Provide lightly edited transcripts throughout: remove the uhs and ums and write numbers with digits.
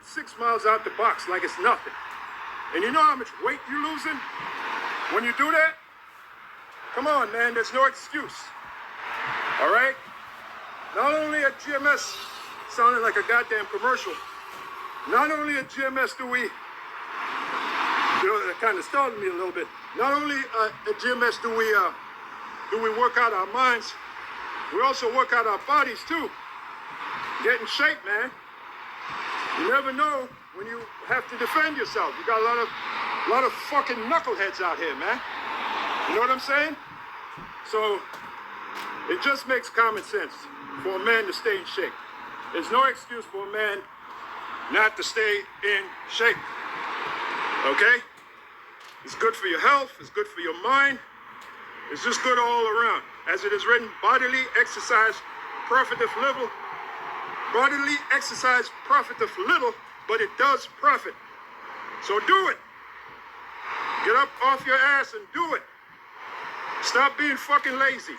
6 miles out the box like it's nothing. And you know how much weight you're losing when you do that? Come on, man, there's no excuse. All right? Not only at GMS, sounding like a goddamn commercial, not only at GMS do we, that kind of startled me a little bit. Not only at GMS do we work out our minds, we also work out our bodies too. Get in shape, man. You never know when you have to defend yourself. You got a lot of fucking knuckleheads out here, man. You know what I'm saying? So it just makes common sense for a man to stay in shape. There's no excuse for a man not to stay in shape. Okay? It's good for your health, it's good for your mind, it's just good all around. As it is written, bodily exercise profiteth little. Bodily exercise profiteth little, but it does profit. So do it. Get up off your ass and do it. Stop being fucking lazy.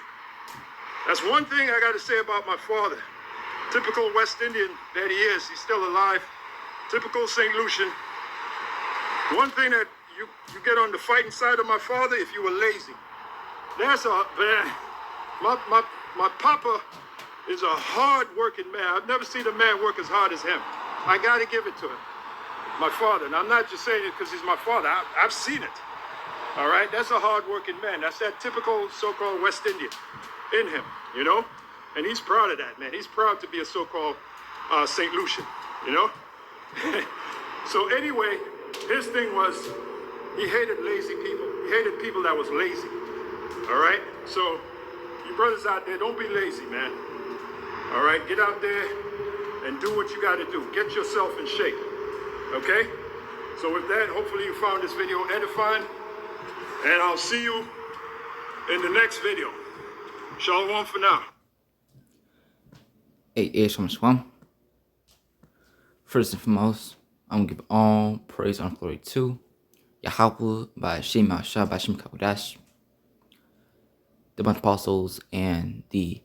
That's one thing I gotta say about my father. Typical West Indian that he is, he's still alive. Typical St. Lucian. One thing that you get on the fighting side of my father if you were lazy. That's a man. My papa is a hard-working man. I've never seen a man work as hard as him. I gotta give it to him. My father, and I'm not just saying it because he's my father. I've seen it. All right, that's a hard-working man. That's that typical so-called West Indian in him, you know? And he's proud of that, man. He's proud to be a so-called St. Lucian, you know? So anyway, his thing was he hated lazy people. He hated people that was lazy, all right? So you brothers out there, don't be lazy, man. All right, get out there and do what you got to do. Get yourself in shape, okay? So with that, hopefully you found this video edifying, and I'll see you in the next video. Shalom for now. Hey, Shalom. First and foremost, I'm going to give all praise and glory to Yahweh by Shem Shah by Shem Kakodash, the bunch of apostles, and the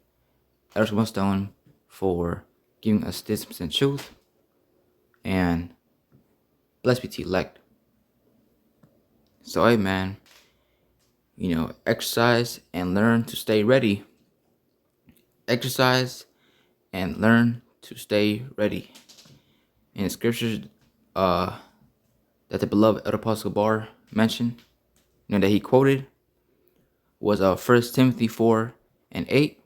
Elders Stone for giving us this percent truth, and blessed be to elect. So, hey, man, exercise and learn to stay ready. Exercise and learn to stay ready. In the scriptures that the beloved Elder Apostle Bar mentioned, that he quoted, was 1 Timothy 4:8.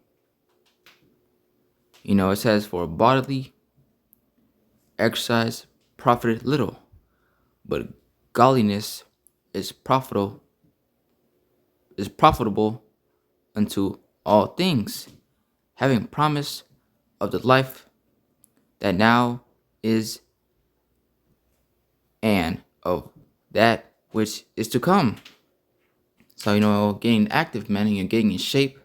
It says, for bodily exercise profiteth little, but godliness is profitable unto all things, having promise of the life that now is and of that which is to come. So, getting active, man, and getting in shape,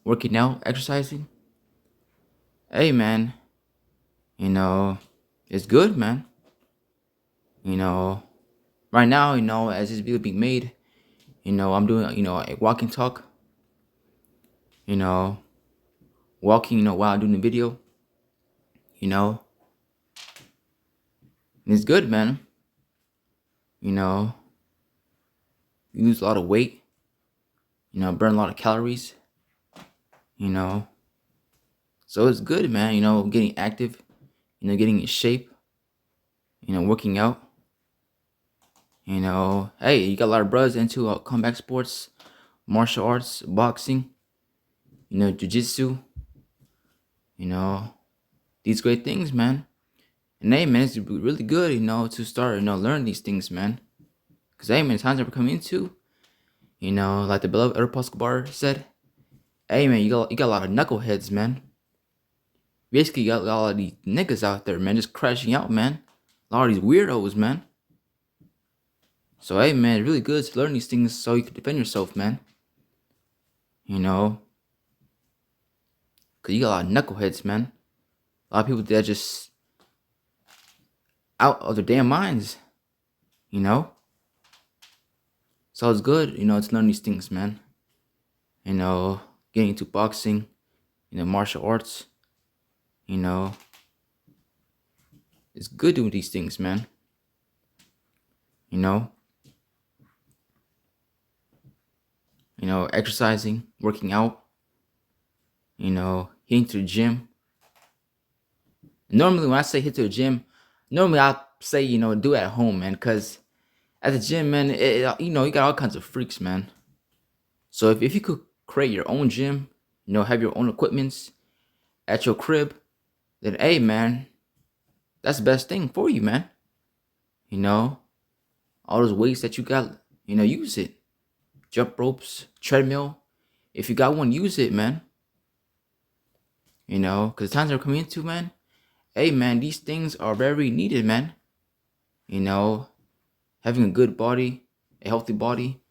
working out, exercising. Hey, man, it's good, man. Right now, as this video being made, I'm doing, a walking talk. Walking, while I'm doing the video. And it's good, man. You lose a lot of weight. Burn a lot of calories. So it's good, man. Getting active. Getting in shape. Working out. Hey, you got a lot of brothers into combat sports, martial arts, boxing, jiu-jitsu, these great things, man. And hey, man, it's really good, to start, learn these things, man. Because, hey, man, times that we're coming into, like the beloved Elder Apostle Bar said, hey, man, you got a lot of knuckleheads, man. Basically, you got a lot of these niggas out there, man, just crashing out, man. A lot of these weirdos, man. So, hey, man, it's really good to learn these things so you can defend yourself, man. Because you got a lot of knuckleheads, man. A lot of people that are just out of their damn minds, So it's good, to learn these things, man. Getting into boxing, martial arts, it's It's good doing these things, man. You know, exercising, working out, hitting to the gym. Normally, when I say hit to the gym, normally I'll say, do it at home, man, because at the gym, man, you got all kinds of freaks, man. So if you could create your own gym, have your own equipments at your crib, then hey, man, that's the best thing for you, man. All those weights that you got, use it. Jump ropes, treadmill. If you got one, use it, man. Because the times we're coming into, man, hey, man, these things are very needed, man. Having a good body, a healthy body,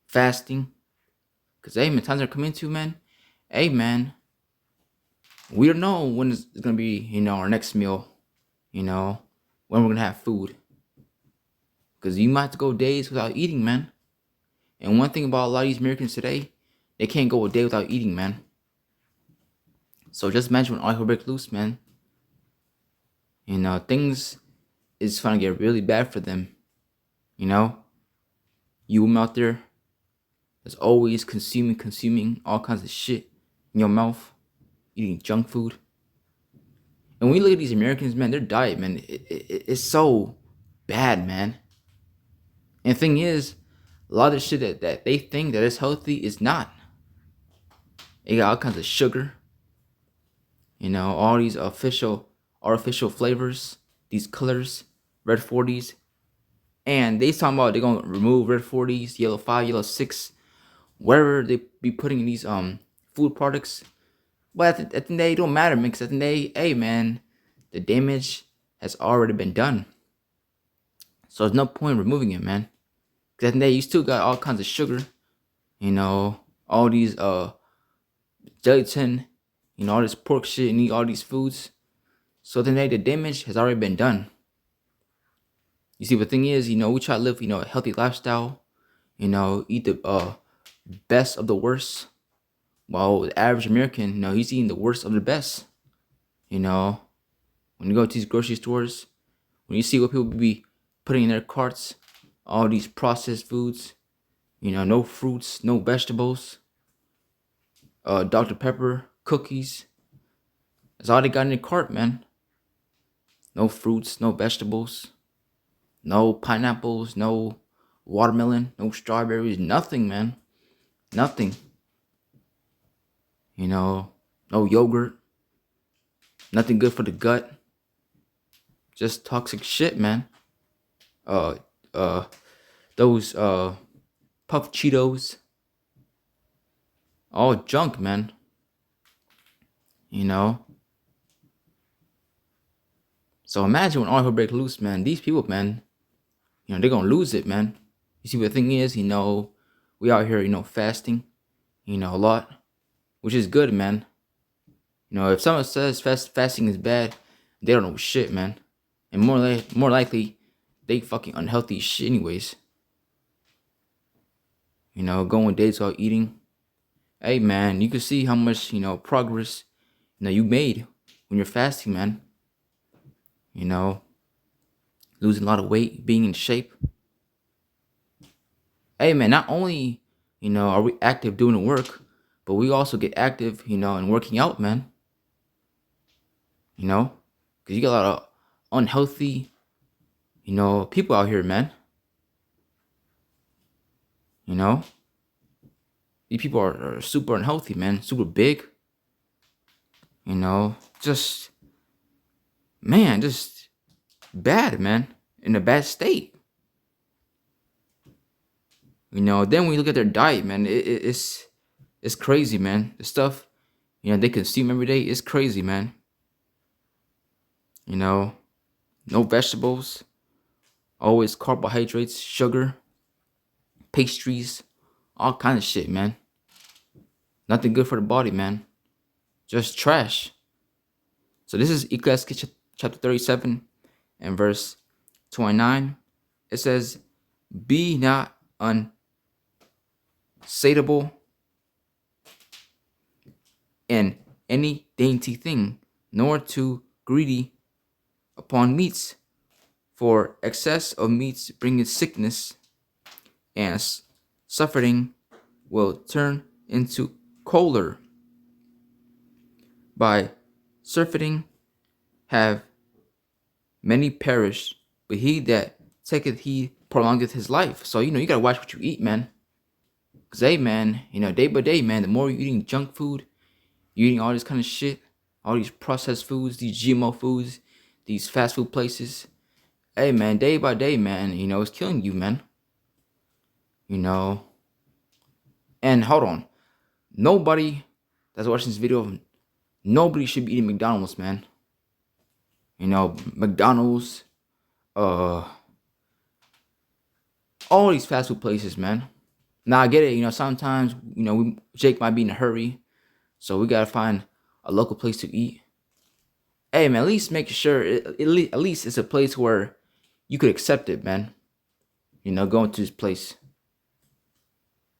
fasting. Because, hey, man, times are coming into, man, hey, man, we don't know when it's going to be, our next meal, when we're going to have food. Because you might have to go days without eating, man. And one thing about a lot of these Americans today, they can't go a day without eating, man. So just imagine when all hell breaks loose, man. Things is trying to get really bad for them. You out there that's always consuming all kinds of shit in your mouth, eating junk food. And when you look at these Americans, man, their diet, man, it's so bad, man. And the thing is, a lot of the shit that they think that is healthy is not. They got all kinds of sugar. All these artificial flavors, these colors, red 40s. And they talking about they're going to remove red 40s, yellow 5, yellow 6, wherever they be putting in these food products. But at the end of the day, it don't matter, man, because at the end of the day, hey, man, the damage has already been done. So there's no point in removing it, man. Because at the end of the day, you still got all kinds of sugar, all these gelatin, all this pork shit and all these foods. So at the end of the day, the damage has already been done. You see, the thing is, we try to live, a healthy lifestyle, eat the best of the worst. While the average American, he's eating the worst of the best. When you go to these grocery stores, when you see what people be putting in their carts, all these processed foods, no fruits, no vegetables, Dr. Pepper, cookies. That's all they got in their cart, man. No fruits, no vegetables, no pineapples, no watermelon, no strawberries, nothing, man. Nothing. No yogurt. Nothing good for the gut. Just toxic shit, man. Those puff Cheetos. All junk, man. So imagine when all hell break loose, man. These people, man, they're gonna lose it, man. You see, what the thing is, we out here, fasting, a lot, which is good, man. If someone says fasting is bad, they don't know shit, man. And more likely, they fucking unhealthy shit anyways. Going days without eating. Hey, man, you can see how much, progress, you made when you're fasting, man. Losing a lot of weight, being in shape. Hey, man, not only, are we active doing the work, but we also get active, in working out, man. Because you got a lot of unhealthy, people out here, man. These people are super unhealthy, man. Super big. Just bad, man. In a bad state. Then when you look at their diet, man, it's crazy, man. The stuff, they consume every day is crazy, man. No vegetables. Always carbohydrates, sugar, pastries, all kind of shit, man. Nothing good for the body, man. Just trash. So this is Ecclesiastes chapter 37 and verse 29. It says, "Be not unsatiable in any dainty thing, nor too greedy upon meats, for excess of meats bringeth sickness, and suffering will turn into choler. By surfeiting have many perished, but he that taketh heed prolongeth his life. So, you gotta watch what you eat, man. Because, hey, man, day by day, man, the more you're eating junk food, you're eating all this kind of shit, all these processed foods, these GMO foods, these fast food places. Hey, man, day by day, man, it's killing you, man. And hold on. Nobody that's watching this video, nobody should be eating McDonald's, man. McDonald's, all these fast food places, man. Now I get it, sometimes, Jake might be in a hurry, so we gotta find a local place to eat. Hey, man, at least make sure, at least it's a place where you could accept it, man. Going to this place.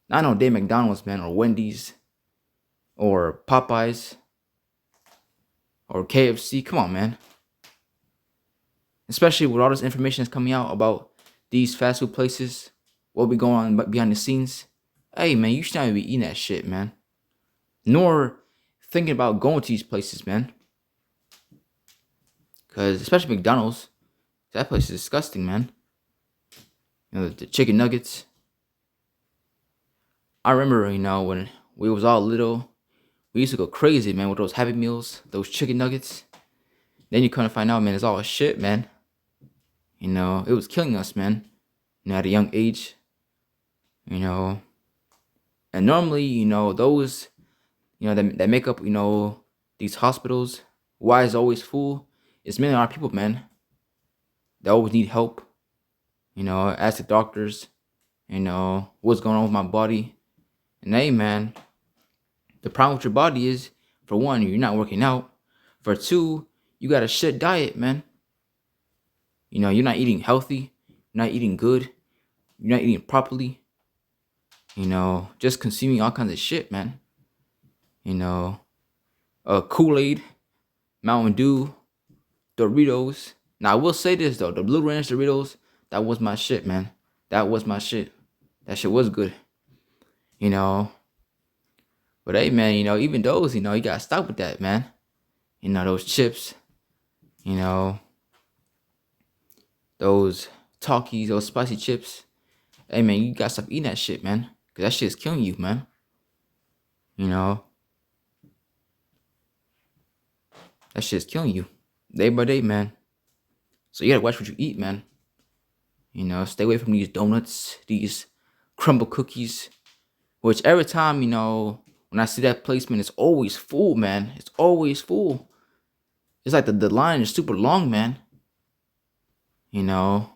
Not no day McDonald's, man, or Wendy's, or Popeyes, or KFC. Come on, man. Especially with all this information that's coming out about these fast food places, what be going on behind the scenes. Hey, man, you should not be eating that shit, man. Nor thinking about going to these places, man. Because, especially McDonald's, that place is disgusting, man. The chicken nuggets. I remember, when we was all little, we used to go crazy, man, with those Happy Meals, those chicken nuggets. Then you kind of find out, man, it's all shit, man. It was killing us, man. At a young age. And normally, those, that make up, these hospitals, why it's always full, it's mainly our people, man. They always need help. Ask the doctors, what's going on with my body. And hey, man, the problem with your body is, for one, you're not working out. For two, you got a shit diet, man. You're not eating healthy. You're not eating good. You're not eating properly. Just consuming all kinds of shit, man. Kool-Aid, Mountain Dew, Doritos. Now, I will say this, though. The Blue Ranch Doritos, that was my shit, man. That was my shit. That shit was good. But hey, man, even those, you gotta stop with that, man. Those chips, those Talkies, those spicy chips. Hey, man, you gotta stop eating that shit, man. Because that shit is killing you, man. That shit is killing you. Day by day, man. So you gotta watch what you eat, man. Stay away from these donuts, these crumble cookies. Which every time, when I see that placement, it's always full, man. It's always full. It's like the line is super long, man. And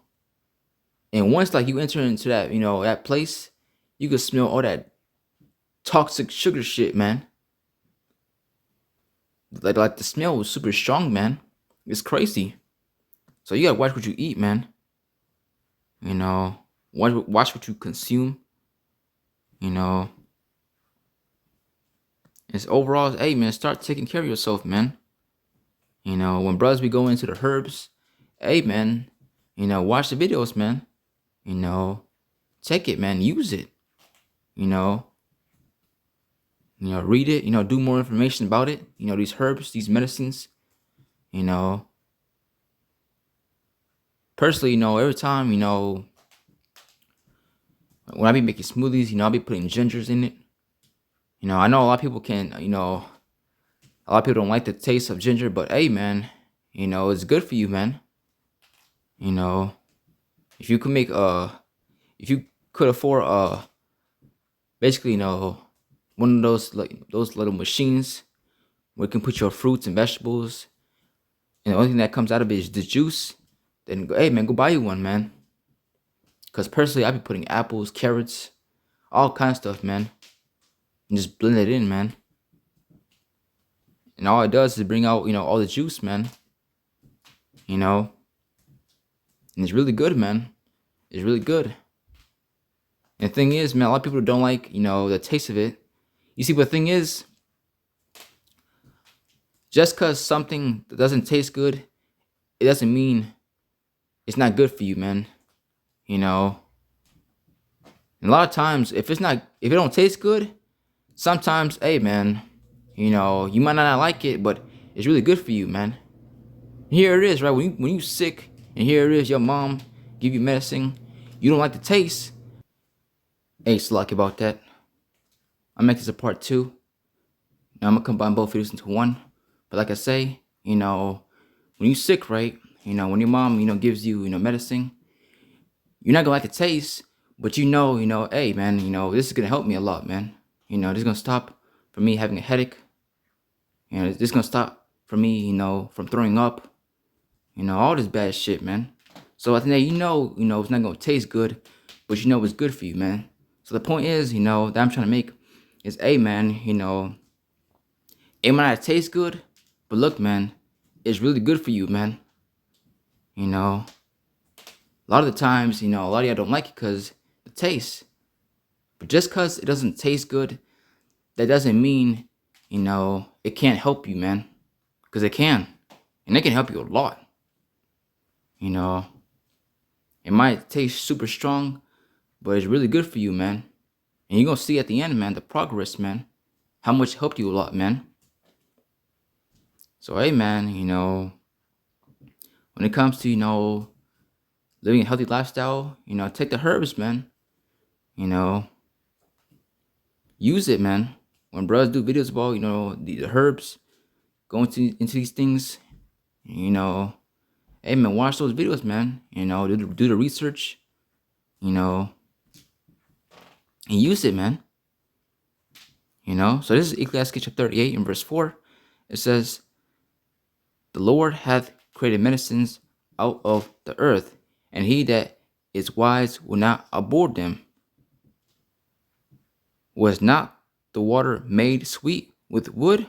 once like you enter into that, that place, you can smell all that toxic sugar shit, man. Like the smell was super strong, man. It's crazy. So you gotta watch what you eat, man. Watch what you consume. It's overall, hey, man, start taking care of yourself, man. When brothers be going into the herbs, hey, man, watch the videos, man. Take it, man, use it. Read it, do more information about it. These herbs, these medicines, Personally, every time, when I be making smoothies, I'll be putting gingers in it. I know a lot of people can, a lot of people don't like the taste of ginger, but hey, man, it's good for you, man. If you could make, if you could afford, basically, one of those, like, those little machines where you can put your fruits and vegetables, and the only thing that comes out of it is the juice, then, hey, man, go buy you one, man. Because personally, I be putting apples, carrots, all kinds of stuff, man. And just blend it in, man. And all it does is bring out, all the juice, man. And it's really good, man. It's really good. And the thing is, man, a lot of people don't like, the taste of it. You see, but the thing is, Just because something doesn't taste good, it doesn't mean it's not good for you, man. You know, and a lot of times, if it don't taste good, sometimes, hey, man, you might not like it, but it's really good for you, man. Here it is, right? When you sick, and here it is, your mom give you medicine, you don't like the taste. Hey, lucky about that. I'll make this a part 2. Now I'm gonna combine both videos into one. But like I say, when you sick, right? When your mom, gives you, medicine, you're not gonna like the taste, but hey, man, this is gonna help me a lot, man. This is gonna stop from me having a headache. This is gonna stop from me, from throwing up. All this bad shit, man. So at the end, it's not gonna taste good, but it's good for you, man. So the point is, that I'm trying to make is, hey, man, it might not taste good, but look, man, it's really good for you, man. A lot of the times, a lot of y'all don't like it because the taste. But just because it doesn't taste good, that doesn't mean, it can't help you, man. Because it can. And it can help you a lot. It might taste super strong, but it's really good for you, man. And you're going to see at the end, man, the progress, man. How much it helped you a lot, man. So, hey, man, when it comes to, living a healthy lifestyle, take the herbs, man. Use it, man. When brothers do videos about, the herbs, go into these things, hey, man, watch those videos, man. Do the research, and use it, man. So this is Ecclesiastes chapter 38 and verse 4. It says, the Lord hath created medicines out of the earth, and he that is wise will not abhor them. Was not the water made sweet with wood,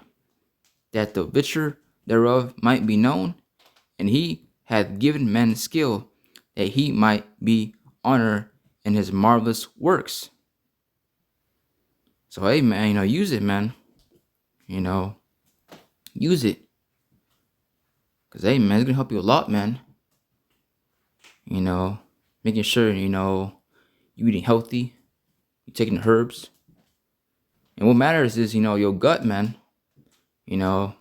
that the victual thereof might be known? And he hath given man skill, that he might be honored in his marvelous works. So, hey, man, use it, man. Use it. Because, hey, man, it's going to help you a lot, man. Making sure, you eating healthy, you taking the herbs. And what matters is, your gut, man. One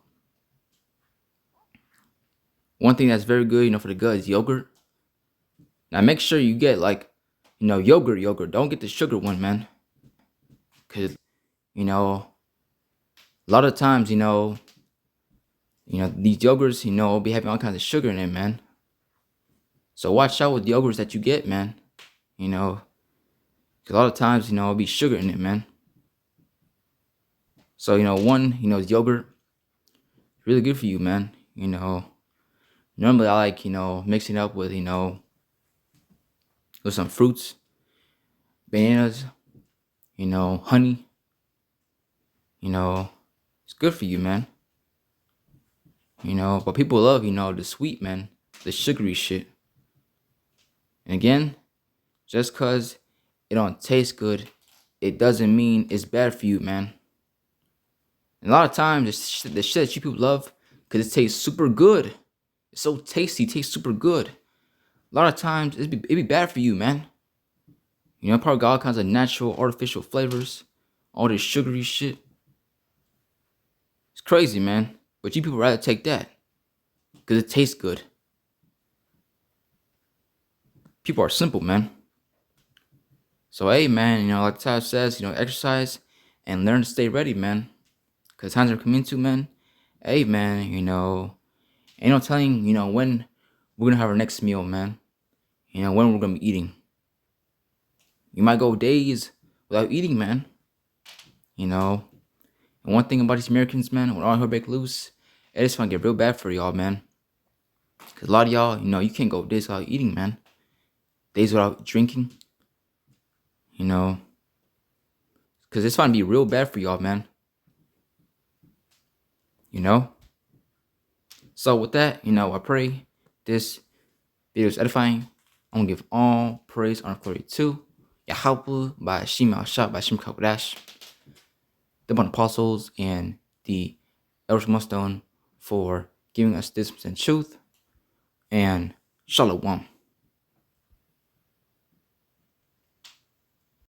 thing that's very good, for the gut is yogurt. Now, make sure you get, yogurt. Don't get the sugar one, man. Because, a lot of times, these yogurts, be having all kinds of sugar in it, man. So watch out with the yogurts that you get, man. Because a lot of times, it'll be sugar in it, man. So, one, is yogurt. Really good for you, man. Normally I like, mixing up with, with some fruits, bananas, honey. It's good for you, man. But people love, the sweet, man, the sugary shit. And again, just cause it don't taste good, it doesn't mean it's bad for you, man. And a lot of times, the shit that you people love, because it tastes super good. It's so tasty, it tastes super good. A lot of times, it'd be bad for you, man. Probably got all kinds of natural, artificial flavors. All this sugary shit. It's crazy, man. But you people rather take that. Because it tastes good. People are simple, man. So, hey, man, like the title says, exercise and learn to stay ready, man. Because times are coming to, man. Hey, man, ain't no telling, when we're going to have our next meal, man. When we're going to be eating. You might go days without eating, man. And one thing about these Americans, man, when all hell break loose, it's going to get real bad for y'all, man. Because a lot of y'all, you can't go days without eating, man. Days without drinking. Because it's going to be real bad for y'all, man. So with that, I pray this video is edifying. I'm going to give all praise, honor, glory to Yahweh by Shema Shah by Shem Kakodash, the Bon Apostles, and the Elders Mustone for giving us this percent truth. And shalom.